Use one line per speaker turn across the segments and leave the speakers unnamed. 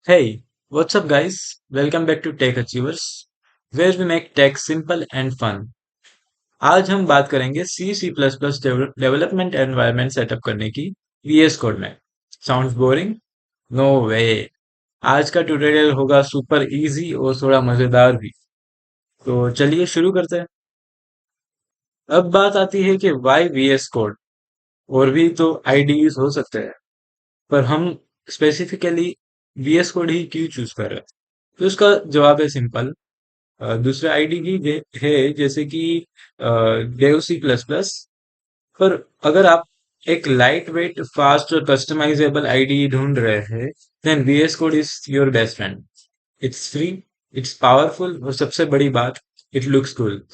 Hey, what's up, guys? Welcome back to Tech Achievers, where we make tech simple and fun. आज हम बात करेंगे C++ development environment setup करने की VS code में। Sounds boring? No वे। आज का ट्यूटोरियल होगा सुपर इजी और थोड़ा मजेदार भी। तो चलिए शुरू करते हैं। अब बात आती है कि वाई VS कोड। और भी तो आईडीज हो सकते हैं, पर हम स्पेसिफिकली VS कोड ही क्यों चूज कर रहे हैं? तो इसका जवाब है सिंपल। दूसरे आईडी की है, जैसे कि डेव C++। पर अगर आप एक लाइट वेट फास्ट और कस्टमाइजेबल आईडी ढूंढ रहे हैं, then VS code is your best friend. It's free, it's powerful और सबसे बड़ी बात, इट लुक्स कूल।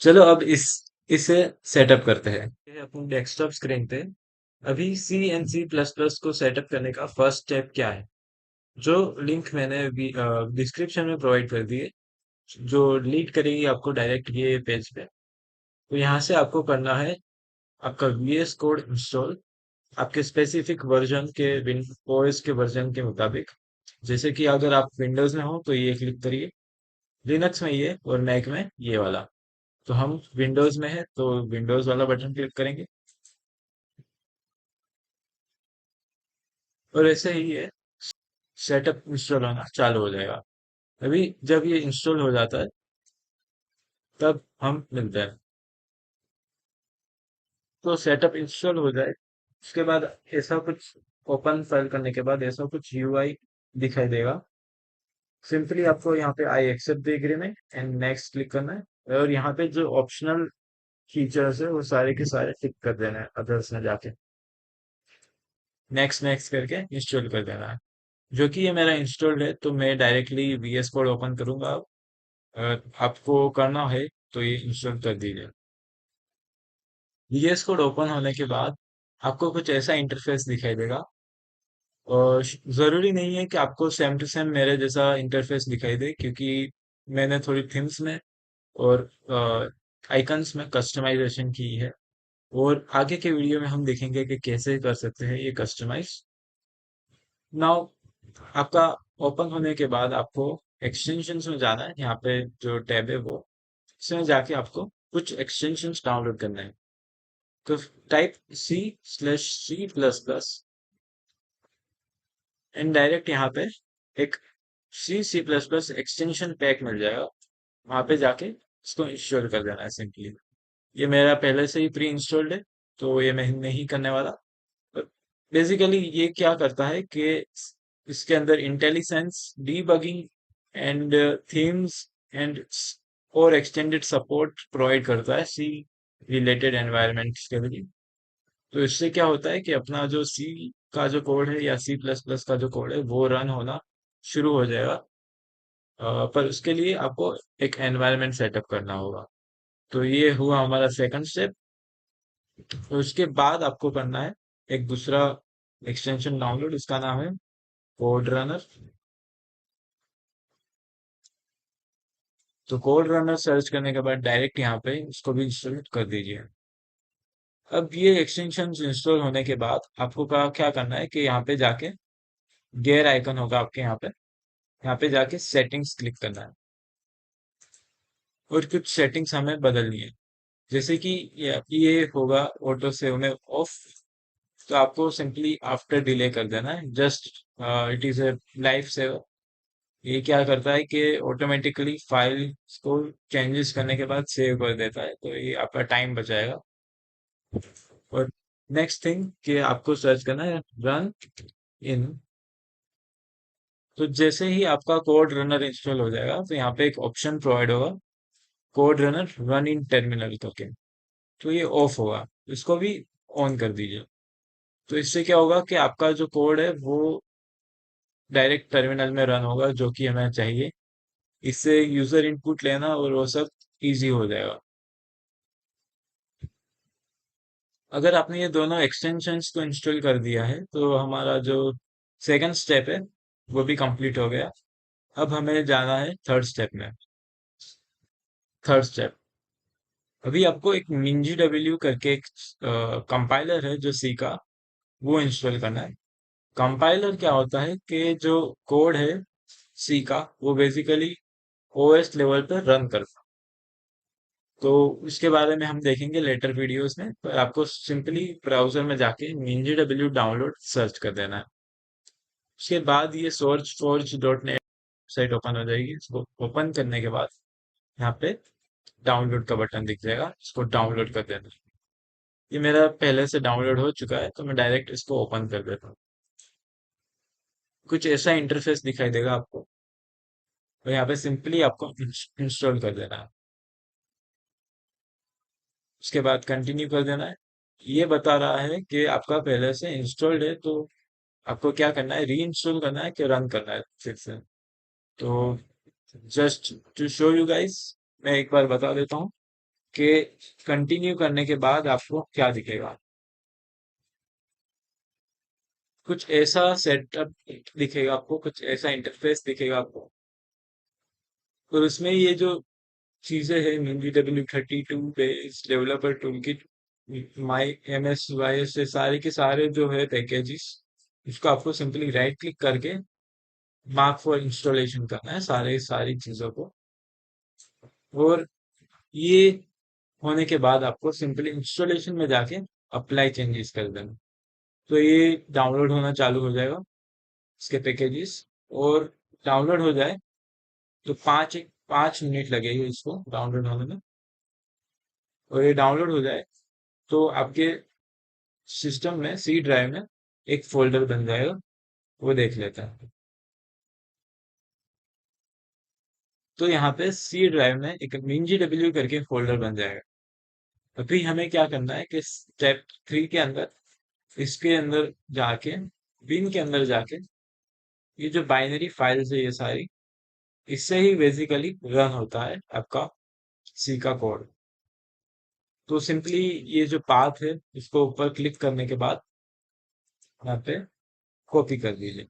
चलो अब इसे सेटअप करते हैं। ये अपनी डेस्कटॉप स्क्रीन पे अभी सी एंड सी प्लस प्लस को सेटअप करने का फर्स्ट स्टेप क्या है, जो लिंक मैंने डिस्क्रिप्शन में प्रोवाइड कर दी है, जो लीड करेगी आपको डायरेक्ट ये पेज पे। तो यहाँ से आपको करना है आपका VS कोड इंस्टॉल, आपके स्पेसिफिक वर्जन के ओएस के वर्जन के मुताबिक। जैसे कि अगर आप विंडोज में हो तो ये क्लिक करिए, लिनक्स में ये और मैक में ये वाला। तो हम विंडोज में है तो विंडोज वाला बटन क्लिक करेंगे और ऐसे ही ये सेटअप इंस्टॉल होना चालू हो जाएगा। अभी जब ये इंस्टॉल हो जाता है तब हम मिलते हैं। तो सेटअप इंस्टॉल हो जाए उसके बाद ऐसा कुछ ओपन फाइल करने के बाद ऐसा कुछ यूआई दिखाई देगा। सिंपली आपको यहाँ पे I accept the agreement and next click करना है, और यहाँ पे जो ऑप्शनल फीचर्स है वो सारे के सारे टिक कर देना है, अदर्स में जाके नेक्स्ट नेक्स्ट करके इंस्टॉल कर देना है। जो कि ये मेरा इंस्टॉल्ड है तो मैं डायरेक्टली VS कोड ओपन करूंगा। अगर आपको करना है तो ये इंस्टॉल कर दीजिए। VS कोड ओपन होने के बाद आपको कुछ ऐसा इंटरफेस दिखाई देगा। और जरूरी नहीं है कि आपको सेम टू सेम मेरे जैसा इंटरफेस दिखाई दे, क्योंकि मैंने थोड़ी थीम्स में और आइकन्स में कस्टमाइजेशन की है। और आगे के वीडियो में हम देखेंगे कि कैसे कर सकते हैं ये कस्टमाइज। नाउ आपका ओपन होने के बाद आपको एक्सटेंशंस में जाना है। यहाँ पे जो टैब है वो, इसमें जाके आपको कुछ एक्सटेंशंस डाउनलोड करना है। तो टाइप C/C++ एंड डायरेक्ट यहाँ पे एक C++ एक्सटेंशन पैक मिल जाएगा। वहां पे जाके इसको इंस्टॉल कर देना है सिंपली। ये मेरा पहले से ही प्री इंस्टॉल्ड है तो ये मैं नहीं करने वाला। बेसिकली ये क्या करता है कि इसके अंदर intelligence, debugging and themes and और एक्सटेंडेड सपोर्ट प्रोवाइड करता है सी रिलेटेड एनवायरनमेंट्स के लिए। तो इससे क्या होता है कि अपना जो सी का जो कोड है या C++ का जो कोड है वो रन होना शुरू हो जाएगा। पर उसके लिए आपको एक एनवायरनमेंट सेटअप करना होगा। तो ये हुआ हमारा सेकंड स्टेप। तो उसके बाद आपको करना है एक दूसरा एक्सटेंशन डाउनलोड, इसका नाम है कोड रनर। तो कोड रनर सर्च करने के बाद डायरेक्ट यहाँ पे इसको भी इंस्टॉल कर दीजिए। अब ये एक्सटेंशन इंस्टॉल होने के बाद आपको क्या करना है कि यहाँ पे जाके गेयर आइकन होगा आपके यहाँ पे जाके सेटिंग्स क्लिक करना है और कुछ सेटिंग्स हमें बदलनी है। जैसे कि ये होगा ऑटो सेव में ऑफ, तो आपको सिंपली आफ्टर डिले कर देना है। Just it is a life saver. ये क्या करता है कि ऑटोमेटिकली फाइल को चेंजेस करने के बाद सेव कर देता है, तो ये आपका टाइम बचाएगा। और नेक्स्ट थिंग कि आपको सर्च करना है रन इन। तो जैसे ही आपका कोड रनर इंस्टॉल हो जाएगा तो यहाँ पे एक ऑप्शन प्रोवाइड होगा, code runner run in terminal करके। तो ये ऑफ होगा, इसको भी ऑन कर दीजिए। तो इससे क्या होगा कि आपका जो कोड है वो डायरेक्ट टर्मिनल में रन होगा, जो कि हमें चाहिए। इससे यूजर इनपुट लेना और वो सब इजी हो जाएगा। अगर आपने ये दोनों एक्सटेंशंस को इंस्टॉल कर दिया है तो हमारा जो सेकंड स्टेप है वो भी कंप्लीट हो गया। अब हमें जाना है थर्ड स्टेप में। थर्ड स्टेप, अभी आपको एक MinGW करके एक कंपाइलर है जो सी का, वो इंस्टॉल करना है। कंपाइलर क्या होता है कि जो कोड है सी का वो बेसिकली ओएस लेवल पर रन करता है। तो इसके बारे में हम देखेंगे लेटर वीडियोस में, पर आपको सिंपली ब्राउजर में जाके ninjw डाउनलोड सर्च कर देना है। उसके बाद ये source forge dot net site open हो जाएगी। इसको ओपन करने के बाद यहाँ पे डाउनलोड का बटन दिख जाएगा, इसको डाउनलोड कर देना है। ये मेरा पहले से डाउनलोड हो चुका है तो मैं डायरेक्ट इसको ओपन कर देता हूँ। कुछ ऐसा इंटरफेस दिखाई देगा आपको, और यहाँ पे सिंपली आपको इंस्टॉल कर देना है। उसके बाद कंटिन्यू कर देना है। ये बता रहा है कि आपका पहले से इंस्टॉल्ड है, तो आपको क्या करना है, री इंस्टॉल करना है कि रन करना है फिर से। तो just to show you guys, मैं एक बार बता देता हूँ कि कंटिन्यू करने के बाद आपको क्या दिखेगा। कुछ ऐसा सेटअप दिखेगा आपको, कुछ ऐसा इंटरफेस दिखेगा आपको। और उसमें ये जो चीजें हैं, MinGW32 बेस डेवलपर टूलकिट, माई MSY से सारे के सारे जो है पैकेजेस, इसको आपको सिंपली राइट क्लिक करके मार्क फॉर इंस्टॉलेशन करना है सारे सारी चीजों को। और ये होने के बाद आपको सिंपली इंस्टॉलेशन में जाके अप्लाई चेंजेस कर देना। तो ये डाउनलोड होना चालू हो जाएगा, इसके पैकेजेस। और डाउनलोड हो जाए तो 5 मिनट लगेगा इसको डाउनलोड होने में। और ये डाउनलोड हो जाए तो आपके सिस्टम में सी ड्राइव में एक फोल्डर बन जाएगा, वो देख लेता है। तो यहाँ पे सी ड्राइव में एक minjw करके फोल्डर बन जाएगा। अभी हमें क्या करना है कि स्टेप 3 के अंदर, इसके अंदर जाके, बिन के अंदर जाके, ये जो बाइनरी फाइल्स है ये सारी, इससे ही बेसिकली रन होता है आपका सी का कोड। तो सिंपली ये जो पाथ है इसको ऊपर क्लिक करने के बाद यहाँ पे कॉपी कर दीजिए।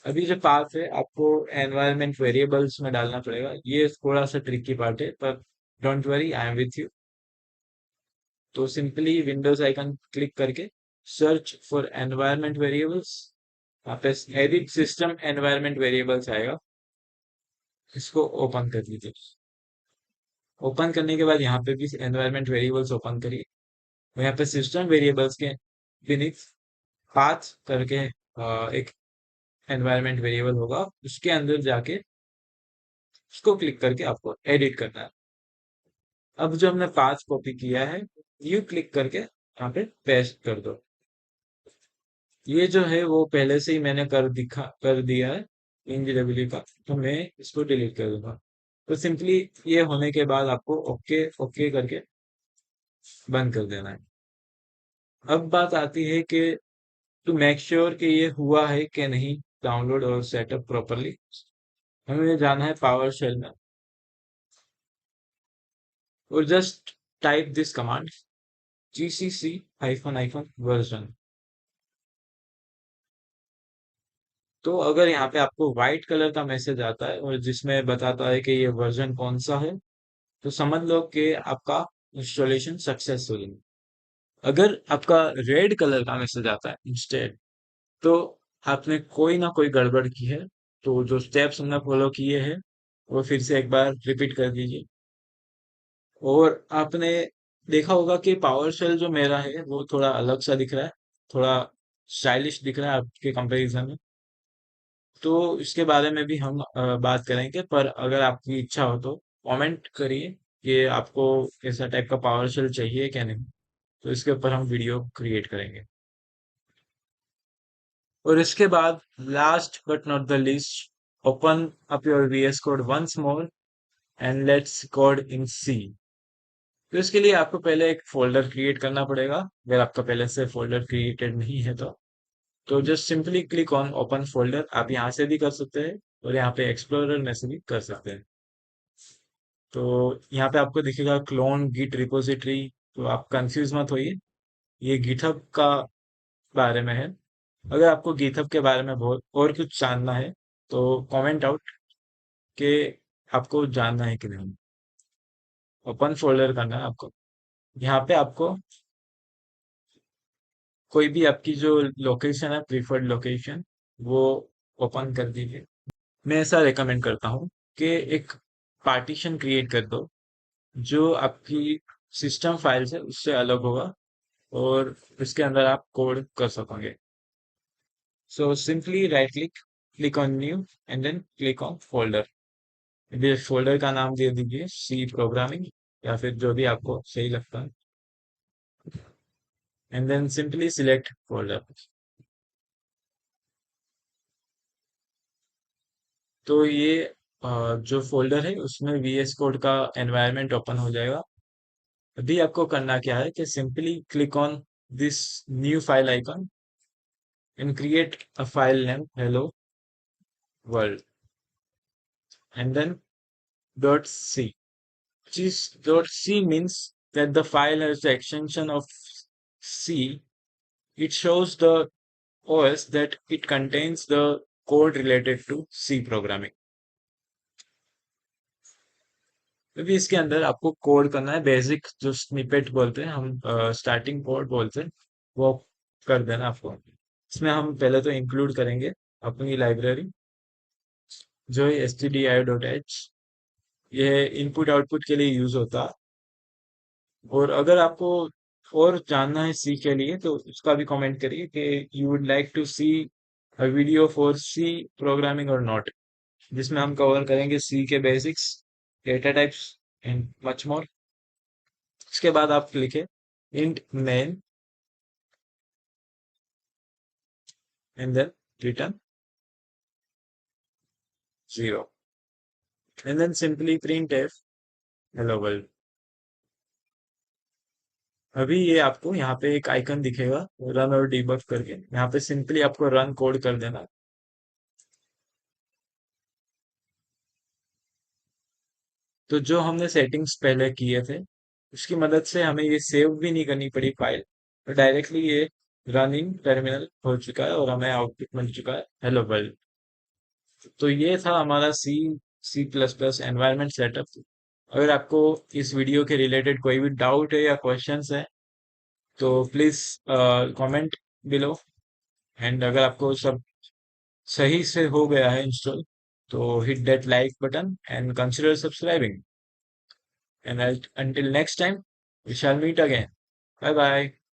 अभी जो पाथ है आपको एनवायरनमेंट वेरिएबल्स में डालना पड़ेगा, ये थोड़ा सा ट्रिकी पार्ट है, पर don't worry, I am with you. तो सिंपली विंडोज आइकन क्लिक करके सर्च फॉर एनवायरनमेंट वेरिएबल्स, यहाँ पे एडिट सिस्टम एनवायरनमेंट वेरिएबल्स आएगा, इसको ओपन कर लीजिए। ओपन करने के बाद यहाँ पे भी एनवायरनमेंट वेरिएबल्स ओपन करिए, और यहाँ पे सिस्टम वेरिएबल्स के beneath पाथ करके एक एनवायरनमेंट वेरिएबल होगा, उसके अंदर जाके उसको क्लिक करके आपको एडिट करना है। अब जो हमने पाथ कॉपी किया है, यू क्लिक करके यहाँ पे पेस्ट कर दो। ये जो है वो पहले से ही मैंने कर दिया है NGW का, तो मैं इसको डिलीट कर दूंगा। तो सिंपली ये होने के बाद आपको ओके ओके करके बंद कर देना है। अब बात आती है कि टू मेक श्योर कि ये हुआ है कि नहीं डाउनलोड और सेटअप प्रॉपरली, हमें जाना है पावर शेल में, और just type this command gcc hyphen hyphen version. तो अगर यहाँ पे आपको व्हाइट कलर का मैसेज आता है और जिसमें बताता है कि ये वर्जन कौन सा है, तो समझ लो कि आपका इंस्टॉलेशन सक्सेसफुल है। अगर आपका रेड कलर का मैसेज आता है इंस्टेड, तो आपने कोई ना कोई गड़बड़ की है। तो जो स्टेप्स हमने फॉलो किए हैं वो फिर से एक बार रिपीट कर दीजिए। और आपने देखा होगा कि पावर शेल जो मेरा है वो थोड़ा अलग सा दिख रहा है, थोड़ा स्टाइलिश दिख रहा है आपके कंपैरिजन में। तो इसके बारे में भी हम बात करेंगे, पर अगर आपकी इच्छा हो तो कमेंट करिए कि आपको कैसा टाइप का पावर शेल चाहिए क्या नहीं, तो इसके ऊपर हम वीडियो क्रिएट करेंगे। और इसके बाद last but not the least, open up your VS code once more and let's code in C. तो इसके लिए आपको पहले एक फोल्डर क्रिएट करना पड़ेगा, अगर आपका पहले से फोल्डर क्रिएटेड नहीं है तो just simply click on open folder. आप यहाँ से भी कर सकते हैं और यहाँ पे एक्सप्लोरर में से भी कर सकते हैं। तो यहाँ पे आपको दिखेगा क्लोन गिट रिपोजिटरी, तो आप कंफ्यूज मत होइए, ये गिटहब का बारे में है। अगर आपको गिटहब के बारे में बहुत और कुछ जानना है तो कमेंट आउट कि आपको जानना है कि नहीं। ओपन फोल्डर करना है आपको, यहाँ पे आपको कोई भी आपकी जो लोकेशन है, प्रीफर्ड लोकेशन, वो ओपन कर दीजिए। मैं ऐसा रेकमेंड करता हूँ कि एक पार्टीशन क्रिएट कर दो जो आपकी सिस्टम फाइल से उससे अलग होगा और इसके अंदर आप कोड कर सकोगे। So simply right click, click on new and then click on folder. इस फोल्डर का नाम दे दीजिए सी प्रोग्रामिंग या फिर जो भी आपको सही लगता है, and then simply select folder. तो ये जो फोल्डर है उसमें वीएस कोड का एनवायरनमेंट ओपन हो जाएगा। अभी आपको करना क्या है कि simply click on this new file icon and create a file name hello world and then .c, which is .c means that the file has the extension of C. It shows the OS that it contains the code related to C programming. अभी इसके अंदर आपको code करना है, basic जो snippet बोलते हैं हम, स्टार्टिंग कोड बोलते हैं, वो कर देना आपको। इसमें हम पहले तो इंक्लूड करेंगे अपनी लाइब्रेरी जो है stdio.h। ये इनपुट आउटपुट के लिए यूज होता है। और अगर आपको और जानना है सी के लिए तो उसका भी कमेंट करिए कि you would like to see a video for C programming और नॉट, जिसमें हम कवर करेंगे सी के basics, data types and much more. उसके बाद आप लिखे int main and then return 0 and then simply printf hello world. अभी ये आपको यहाँ पे एक आइकन दिखेगा रन और डिबग करके, यहाँ पे सिंपली आपको रन कोड कर देना। तो जो हमने सेटिंग्स पहले किए थे उसकी मदद से हमें ये सेव भी नहीं करनी पड़ी फाइल, तो डायरेक्टली ये रनिंग टर्मिनल हो चुका है और हमें आउटपुट मिल चुका है हेलो वर्ल्ड। तो ये था हमारा C plus plus environment setup. अगर आपको इस वीडियो के रिलेटेड कोई भी डाउट है या क्वेश्चंस है तो प्लीज कमेंट बिलो। एंड अगर आपको सब सही से हो गया है इंस्टॉल तो hit that like button and consider subscribing. And until next time, we shall meet again. Bye bye.